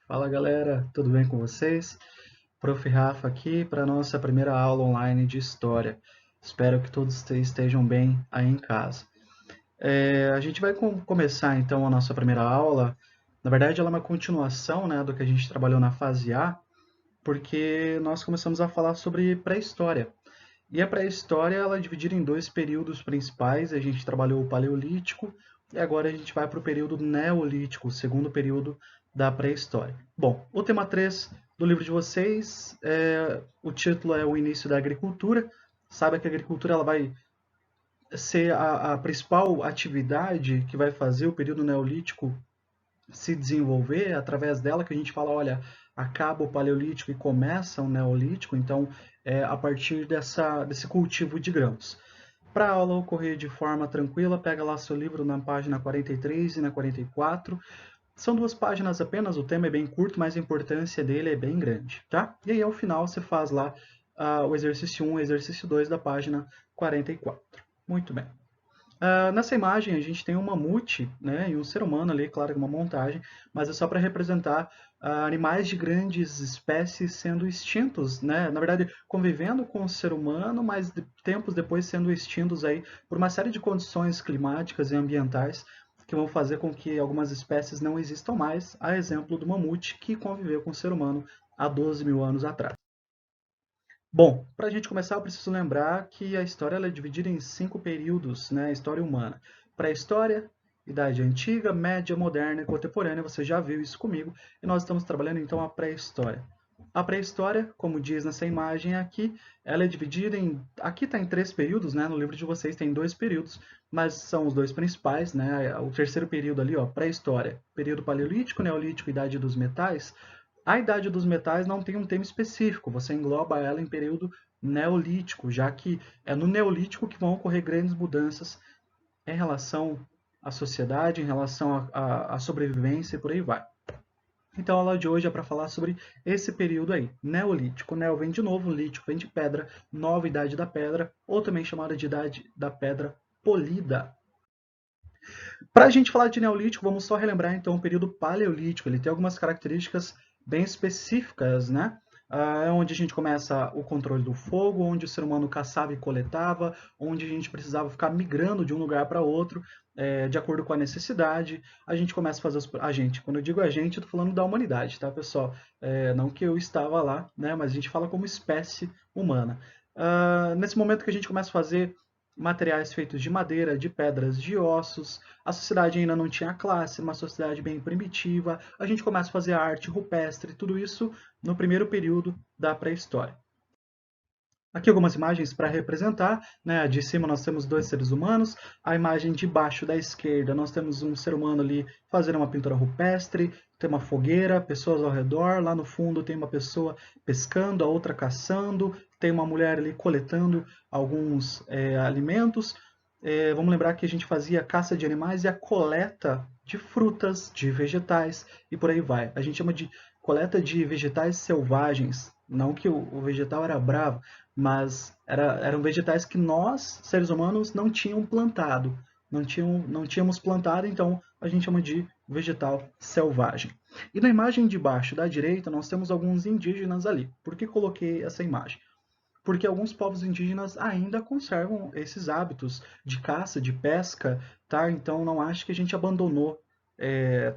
Fala galera, tudo bem com vocês? Prof. Rafa aqui para a nossa primeira aula online de História. Espero que todos estejam bem aí em casa. A gente vai começar então a nossa primeira aula. Na verdade, ela é uma continuação, né, do que a gente trabalhou na fase A, porque nós começamos a falar sobre pré-história. E a pré-história ela é dividida em dois períodos principais. A gente trabalhou o Paleolítico e agora a gente vai para o período Neolítico, o segundo período da pré-história. Bom, o tema 3 do livro de vocês, o título é O Início da Agricultura. Sabe que a agricultura ela vai ser a principal atividade que vai fazer o período Neolítico se desenvolver, através dela que a gente fala, olha, acaba o Paleolítico e começa o Neolítico, então a partir desse cultivo de grãos. Para a aula ocorrer de forma tranquila, pega lá seu livro na página 43 e na 44. São duas páginas apenas, o tema é bem curto, mas a importância dele é bem grande, tá? E aí ao final você faz lá o exercício 1 e o exercício 2 da página 44. Muito bem. Nessa imagem a gente tem um mamute, né, e um ser humano ali, claro que uma montagem, mas é só para representar animais de grandes espécies sendo extintos, né, na verdade convivendo com o ser humano, mas tempos depois sendo extintos aí por uma série de condições climáticas e ambientais que vão fazer com que algumas espécies não existam mais, a exemplo do mamute que conviveu com o ser humano há 12 mil anos atrás. Bom, para a gente começar, eu preciso lembrar que a história ela é dividida em 5 períodos, né? A história humana. Pré-história, Idade Antiga, Média, Moderna e Contemporânea. Você já viu isso comigo. E nós estamos trabalhando então a pré-história. A pré-história, como diz nessa imagem aqui, ela é dividida em... Aqui está em 3 períodos, né? No livro de vocês tem 2 períodos, mas são os 2 principais, né? O terceiro período ali, ó, pré-história. Período Paleolítico, Neolítico, Idade dos Metais. A Idade dos Metais não tem um tema específico, você engloba ela em período neolítico, já que é no neolítico que vão ocorrer grandes mudanças em relação à sociedade, em relação à sobrevivência e por aí vai. Então a aula de hoje é para falar sobre esse período aí, neolítico. Neo vem de novo, lítico vem de pedra, nova idade da pedra, ou também chamada de idade da pedra polida. Para a gente falar de neolítico, vamos só relembrar então o período paleolítico. Ele tem algumas características bem específicas, né? É onde a gente começa o controle do fogo, onde o ser humano caçava e coletava, onde a gente precisava ficar migrando de um lugar para outro, de acordo com a necessidade. A gente começa a fazer a gente. Quando eu digo a gente, eu estou falando da humanidade, tá, pessoal? Não que eu estava lá, né? Mas a gente fala como espécie humana. Nesse momento que a gente começa a fazer materiais feitos de madeira, de pedras, de ossos. A sociedade ainda não tinha classe, uma sociedade bem primitiva. A gente começa a fazer arte rupestre, tudo isso no primeiro período da pré-história. Aqui algumas imagens para representar, né? De cima nós temos dois seres humanos, a imagem de baixo da esquerda nós temos um ser humano ali fazendo uma pintura rupestre, tem uma fogueira, pessoas ao redor, lá no fundo tem uma pessoa pescando, a outra caçando, tem uma mulher ali coletando alguns alimentos. Vamos lembrar que a gente fazia caça de animais e a coleta de frutas, de vegetais e por aí vai. A gente chama de coleta de vegetais selvagens. Não que o vegetal era bravo, mas eram vegetais que nós, seres humanos, não tínhamos plantado. Não tínhamos plantado, então a gente chama de vegetal selvagem. E na imagem de baixo da direita, nós temos alguns indígenas ali. Por que coloquei essa imagem? Porque alguns povos indígenas ainda conservam esses hábitos de caça, de pesca, tá? Então não acho que a gente abandonou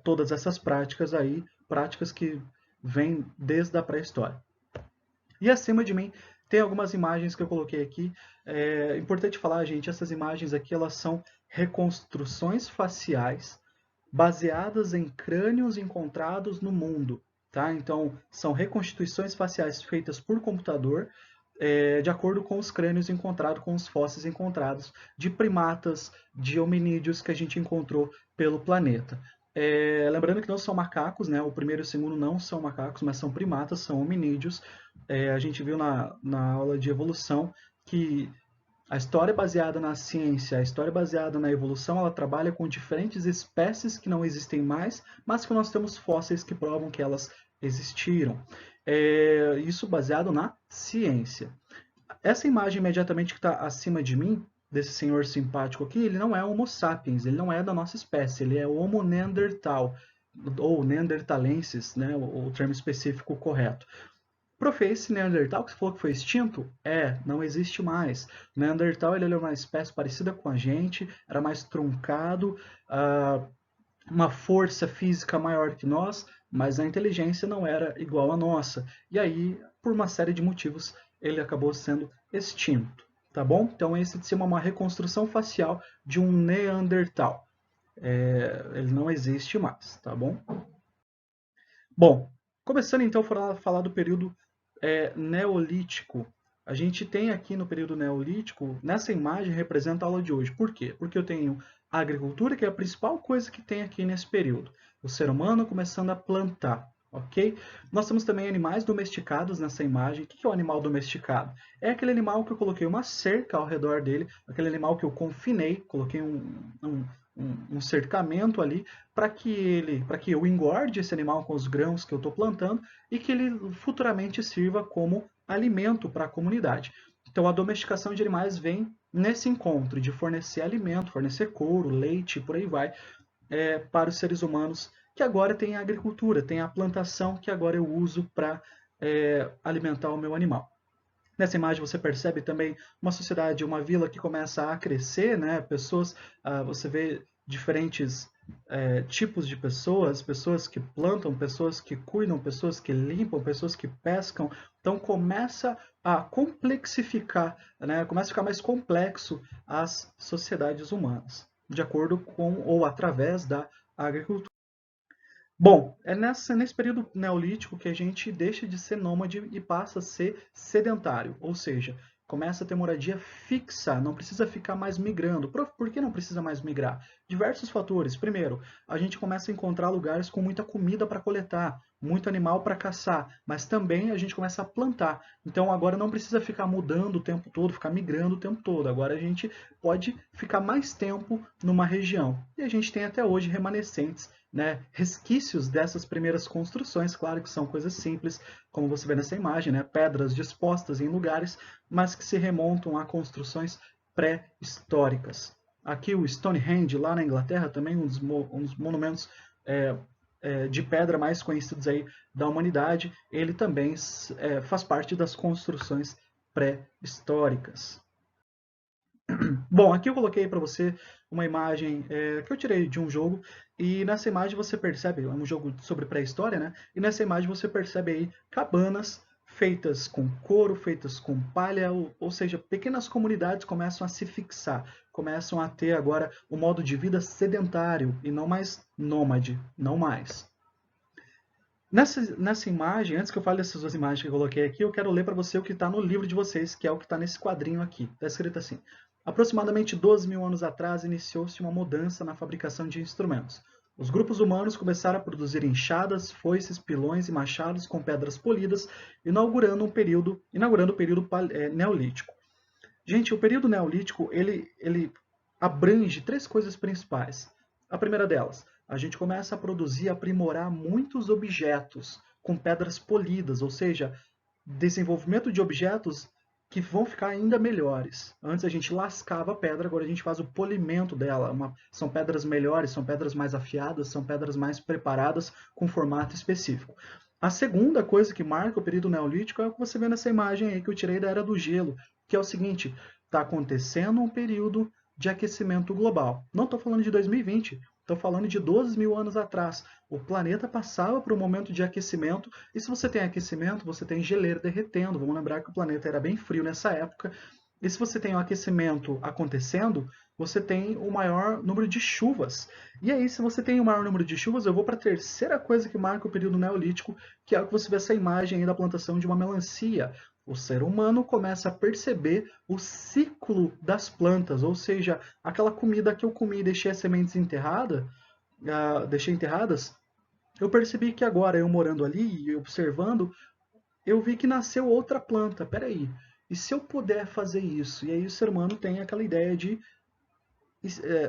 todas essas práticas aí, práticas que vêm desde a pré-história. E acima de mim tem algumas imagens que eu coloquei aqui. É importante falar, gente, essas imagens aqui elas são reconstruções faciais baseadas em crânios encontrados no mundo, tá? Então são reconstituições faciais feitas por computador, de acordo com os crânios encontrados, com os fósseis encontrados de primatas, de hominídeos que a gente encontrou pelo planeta. Lembrando que não são macacos, né? O primeiro e o segundo não são macacos, mas são primatas, são hominídeos. A gente viu na aula de evolução que a história baseada na ciência, a história baseada na evolução, ela trabalha com diferentes espécies que não existem mais, mas que nós temos fósseis que provam que elas existiram. Isso baseado na ciência. Essa imagem imediatamente que está acima de mim, desse senhor simpático aqui, ele não é Homo sapiens, ele não é da nossa espécie, ele é Homo neanderthal. ou neandertalenses, né, o termo específico correto. Prof, esse Neandertal que você falou que foi extinto? Não existe mais. O Neandertal ele era uma espécie parecida com a gente, era mais truncado, uma força física maior que nós, mas a inteligência não era igual à nossa. E aí, por uma série de motivos, ele acabou sendo extinto. Tá bom? Então, esse se chama uma reconstrução facial de um Neandertal. Ele não existe mais, tá bom? Bom, começando então a falar do período neolítico. A gente tem aqui no período neolítico, nessa imagem representa a aula de hoje. Por quê? Porque eu tenho a agricultura, que é a principal coisa que tem aqui nesse período. O ser humano começando a plantar, ok? Nós temos também animais domesticados nessa imagem. O que é o animal domesticado? É aquele animal que eu coloquei uma cerca ao redor dele, aquele animal que eu confinei, coloquei um cercamento ali para que eu engorde esse animal com os grãos que eu estou plantando e que ele futuramente sirva como alimento para a comunidade. Então a domesticação de animais vem nesse encontro de fornecer alimento, fornecer couro, leite, por aí vai, para os seres humanos que agora tem a agricultura, tem a plantação que agora eu uso para alimentar o meu animal. Nessa imagem você percebe também uma sociedade, uma vila que começa a crescer, né? Pessoas, você vê diferentes tipos de pessoas, pessoas que plantam, pessoas que cuidam, pessoas que limpam, pessoas que pescam. Então começa a complexificar, né? Começa a ficar mais complexo as sociedades humanas, de acordo com ou através da agricultura. Bom, é nesse período neolítico que a gente deixa de ser nômade e passa a ser sedentário, ou seja, começa a ter moradia fixa, não precisa ficar mais migrando. Por que não precisa mais migrar? Diversos fatores. Primeiro, a gente começa a encontrar lugares com muita comida para coletar, muito animal para caçar, mas também a gente começa a plantar. Então agora não precisa ficar mudando o tempo todo, ficar migrando o tempo todo. Agora a gente pode ficar mais tempo numa região. E a gente tem até hoje remanescentes, né, resquícios dessas primeiras construções, claro que são coisas simples, como você vê nessa imagem, né, pedras dispostas em lugares, mas que se remontam a construções pré-históricas. Aqui o Stonehenge, lá na Inglaterra, também um dos monumentos de pedra mais conhecidos aí da humanidade, ele também faz parte das construções pré-históricas. Bom, aqui eu coloquei para você uma imagem que eu tirei de um jogo, e nessa imagem você percebe, é um jogo sobre pré-história, né? E nessa imagem você percebe aí cabanas feitas com couro, feitas com palha, ou seja, pequenas comunidades começam a se fixar, começam a ter agora o modo de vida sedentário e não mais nômade, não mais. Nessa imagem, antes que eu fale dessas duas imagens que eu coloquei aqui, eu quero ler para você o que está no livro de vocês, que é o que está nesse quadrinho aqui. Está escrito assim: aproximadamente 12 mil anos atrás, iniciou-se uma mudança na fabricação de instrumentos. Os grupos humanos começaram a produzir enxadas, foices, pilões e machados com pedras polidas, inaugurando o período neolítico. Gente, o período neolítico ele abrange três coisas principais. A primeira delas, a gente começa a produzir e aprimorar muitos objetos com pedras polidas, ou seja, desenvolvimento de objetos que vão ficar ainda melhores. Antes a gente lascava a pedra, agora a gente faz o polimento dela. São pedras melhores, são pedras mais afiadas, são pedras mais preparadas com formato específico. A segunda coisa que marca o período neolítico é o que você vê nessa imagem aí que eu tirei da Era do Gelo, que é o seguinte: está acontecendo um período de aquecimento global. Não estou falando de 2020, estou falando de 12 mil anos atrás. O planeta passava por um momento de aquecimento, e se você tem aquecimento, você tem geleira derretendo. Vamos lembrar que o planeta era bem frio nessa época. E se você tem o aquecimento acontecendo, você tem o maior número de chuvas. E aí, se você tem o maior número de chuvas, eu vou para a terceira coisa que marca o período neolítico, que é o que você vê essa imagem aí da plantação de uma melancia. O ser humano começa a perceber o ciclo das plantas, ou seja, aquela comida que eu comi e deixei as sementes deixei enterradas, eu percebi que agora, eu morando ali e observando, eu vi que nasceu outra planta. Peraí, e se eu puder fazer isso? E aí o ser humano tem aquela ideia de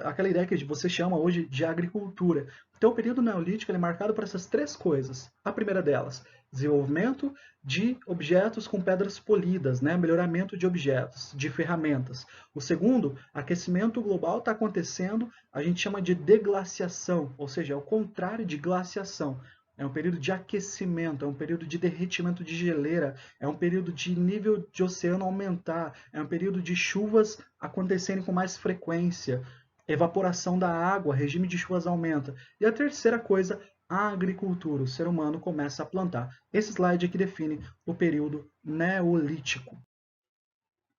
aquela ideia que você chama hoje de agricultura. Então, o período neolítico é marcado por essas três coisas. A primeira delas, desenvolvimento de objetos com pedras polidas, né? Melhoramento de objetos, de ferramentas. O segundo, aquecimento global está acontecendo, a gente chama de deglaciação, ou seja, é o contrário de glaciação. É um período de aquecimento, é um período de derretimento de geleira, é um período de nível de oceano aumentar, é um período de chuvas acontecerem com mais frequência, evaporação da água, regime de chuvas aumenta. E a terceira coisa, a agricultura. O ser humano começa a plantar. Esse slide aqui define o período neolítico.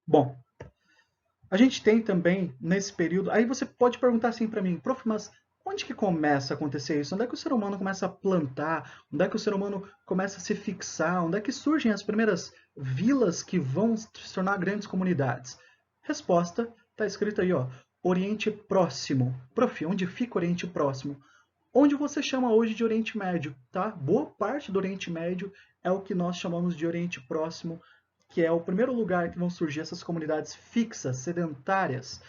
Bom, a gente tem também nesse período, aí você pode perguntar assim para mim, prof, mas onde que começa a acontecer isso? Onde é que o ser humano começa a plantar? Onde é que o ser humano começa a se fixar? Onde é que surgem as primeiras vilas que vão se tornar grandes comunidades? Resposta está escrita aí, ó, Oriente Próximo. Prof, onde fica o Oriente Próximo? Onde você chama hoje de Oriente Médio, tá? Boa parte do Oriente Médio é o que nós chamamos de Oriente Próximo, que é o primeiro lugar que vão surgir essas comunidades fixas, sedentárias.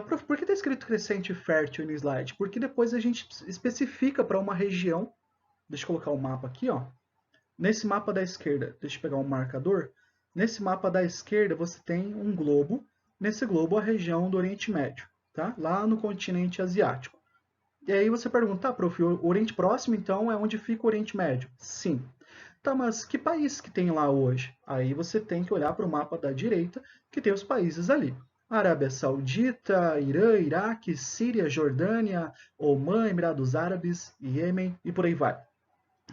Prof, por que está escrito crescente fértil no slide? Porque depois a gente especifica para uma região. Deixa eu colocar o mapa aqui, ó. Nesse mapa da esquerda, deixa eu pegar um marcador. Nesse mapa da esquerda você tem um globo. Nesse globo a região do Oriente Médio, tá? Lá no continente asiático. E aí você pergunta, tá, prof, o Oriente Próximo então é onde fica o Oriente Médio? Sim. Tá, mas que país que tem lá hoje? Aí você tem que olhar para o mapa da direita, que tem os países ali. Arábia Saudita, Irã, Iraque, Síria, Jordânia, Omã, Emirados Árabes, Iêmen e por aí vai.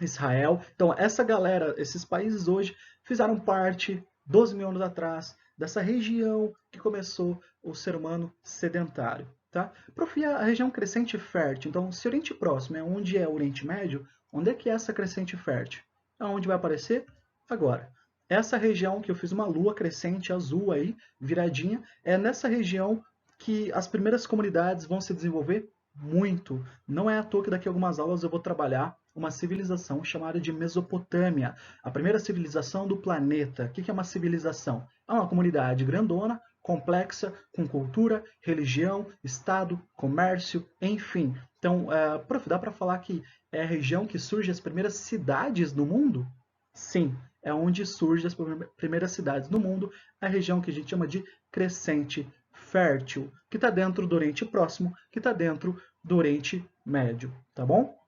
Israel. Então, essa galera, esses países hoje, fizeram parte, 12 mil anos atrás, dessa região que começou o ser humano sedentário. Tá? Prof, a região crescente fértil. Então, se o Oriente Próximo é onde é o Oriente Médio, onde é que é essa crescente fértil? Aonde vai aparecer? Agora. Essa região que eu fiz uma lua crescente azul aí, viradinha, é nessa região que as primeiras comunidades vão se desenvolver muito. Não é à toa que daqui a algumas aulas eu vou trabalhar uma civilização chamada de Mesopotâmia, a primeira civilização do planeta. O que é uma civilização? É uma comunidade grandona, complexa, com cultura, religião, estado, comércio, enfim. Então, prof, dá para falar que é a região que surge as primeiras cidades no mundo? Sim, é onde surgem as primeiras cidades no mundo, a região que a gente chama de crescente fértil, que está dentro do Oriente Próximo, que está dentro do Oriente Médio, tá bom?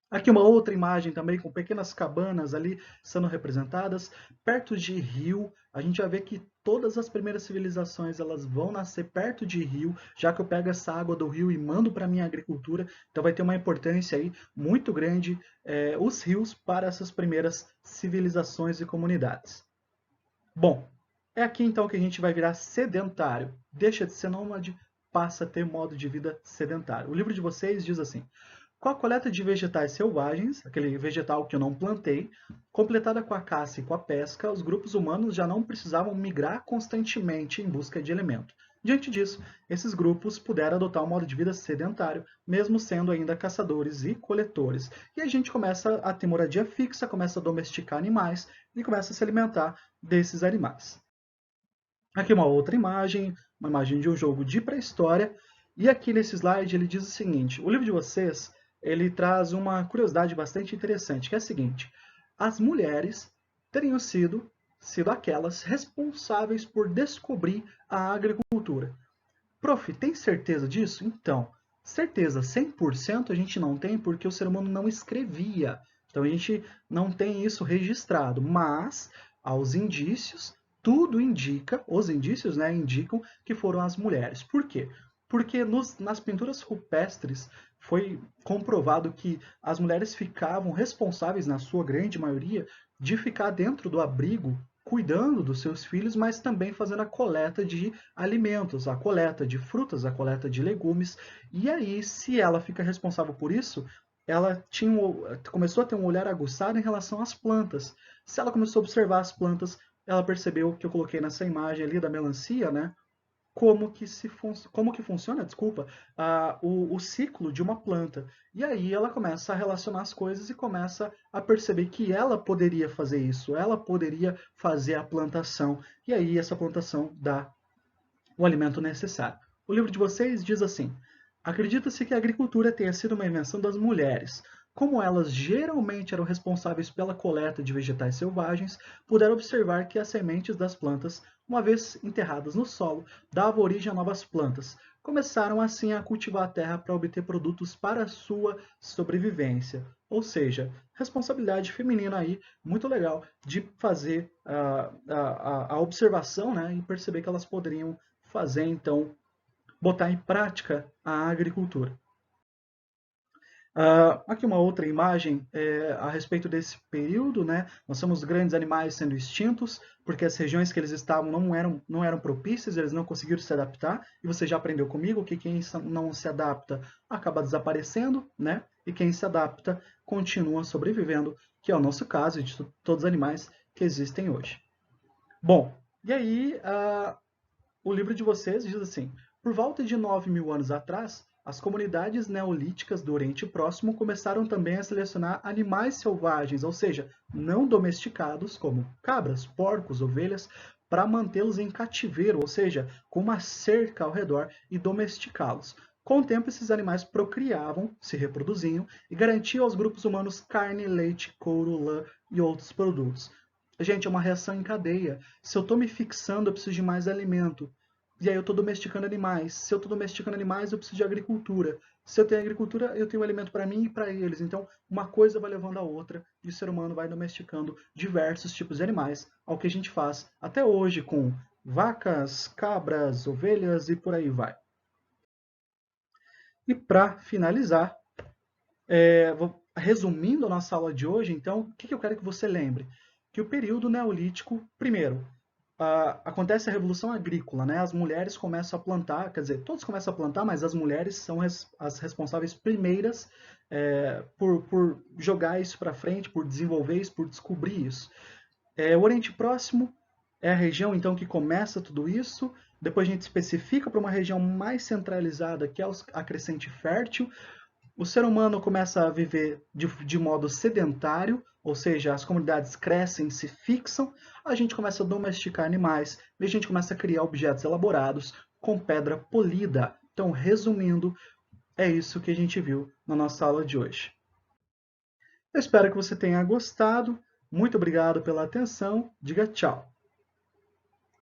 Aqui uma outra imagem também com pequenas cabanas ali sendo representadas. Perto de rio, a gente vai ver que todas as primeiras civilizações elas vão nascer perto de rio, já que eu pego essa água do rio e mando para a minha agricultura. Então vai ter uma importância aí muito grande os rios para essas primeiras civilizações e comunidades. Bom, é aqui então que a gente vai virar sedentário. Deixa de ser nômade, passa a ter modo de vida sedentário. O livro de vocês diz assim: com a coleta de vegetais selvagens, aquele vegetal que eu não plantei, completada com a caça e com a pesca, os grupos humanos já não precisavam migrar constantemente em busca de alimento. Diante disso, esses grupos puderam adotar um modo de vida sedentário, mesmo sendo ainda caçadores e coletores. E a gente começa a ter moradia fixa, começa a domesticar animais e começa a se alimentar desses animais. Aqui uma imagem de um jogo de pré-história, e aqui nesse slide ele diz o seguinte: o livro de vocês ele traz uma curiosidade bastante interessante, que é a seguinte: as mulheres teriam sido aquelas responsáveis por descobrir a agricultura. Prof, tem certeza disso? Então, certeza 100% a gente não tem porque o ser humano não escrevia. Então a gente não tem isso registrado, mas aos indícios, tudo indica, os indícios indicam que foram as mulheres. Por quê? Porque nas pinturas rupestres foi comprovado que as mulheres ficavam responsáveis, na sua grande maioria, de ficar dentro do abrigo cuidando dos seus filhos, mas também fazendo a coleta de alimentos, a coleta de frutas, a coleta de legumes. E aí, se ela fica responsável por isso, ela começou a ter um olhar aguçado em relação às plantas. Se ela começou a observar as plantas, ela percebeu que eu coloquei nessa imagem ali da melancia, né? Como que funciona, desculpa, o ciclo de uma planta. E aí ela começa a relacionar as coisas e começa a perceber que ela poderia fazer isso, ela poderia fazer a plantação, e aí essa plantação dá o alimento necessário. O livro de vocês diz assim: acredita-se que a agricultura tenha sido uma invenção das mulheres. Como elas geralmente eram responsáveis pela coleta de vegetais selvagens, puderam observar que as sementes das plantas, uma vez enterradas no solo, davam origem a novas plantas. Começaram assim a cultivar a terra para obter produtos para a sua sobrevivência. Ou seja, responsabilidade feminina aí, muito legal, de fazer a observação, né, e perceber que elas poderiam fazer, então, botar em prática a agricultura. Aqui uma outra imagem a respeito desse período, né? Nós temos grandes animais sendo extintos, porque as regiões que eles estavam não eram propícias, eles não conseguiram se adaptar, e você já aprendeu comigo que quem não se adapta acaba desaparecendo, né? E quem se adapta continua sobrevivendo, que é o nosso caso de todos os animais que existem hoje. Bom, e aí o livro de vocês diz assim: por volta de 9.000 anos atrás, as comunidades neolíticas do Oriente Próximo começaram também a selecionar animais selvagens, ou seja, não domesticados, como cabras, porcos, ovelhas, para mantê-los em cativeiro, ou seja, com uma cerca ao redor e domesticá-los. Com o tempo, esses animais procriavam, se reproduziam e garantiam aos grupos humanos carne, leite, couro, lã e outros produtos. Gente, é uma reação em cadeia. Se eu estou me fixando, eu preciso de mais alimento. E aí eu estou domesticando animais. Se eu estou domesticando animais, eu preciso de agricultura. Se eu tenho agricultura, eu tenho alimento para mim e para eles. Então, uma coisa vai levando a outra e o ser humano vai domesticando diversos tipos de animais, ao que a gente faz até hoje com vacas, cabras, ovelhas e por aí vai. E para finalizar, resumindo a nossa aula de hoje, então, o que eu quero que você lembre? Que o período neolítico, primeiro, acontece a revolução agrícola, né? As mulheres começam a plantar, quer dizer, todos começam a plantar, mas as mulheres são as responsáveis primeiras por jogar isso para frente, por desenvolver isso, por descobrir isso. O Oriente Próximo é a região, então, que começa tudo isso. Depois a gente especifica para uma região mais centralizada, que é a crescente fértil. O ser humano começa a viver de modo sedentário, ou seja, as comunidades crescem, se fixam, a gente começa a domesticar animais e a gente começa a criar objetos elaborados com pedra polida. Então, resumindo, é isso que a gente viu na nossa aula de hoje. Eu espero que você tenha gostado. Muito obrigado pela atenção. Diga tchau.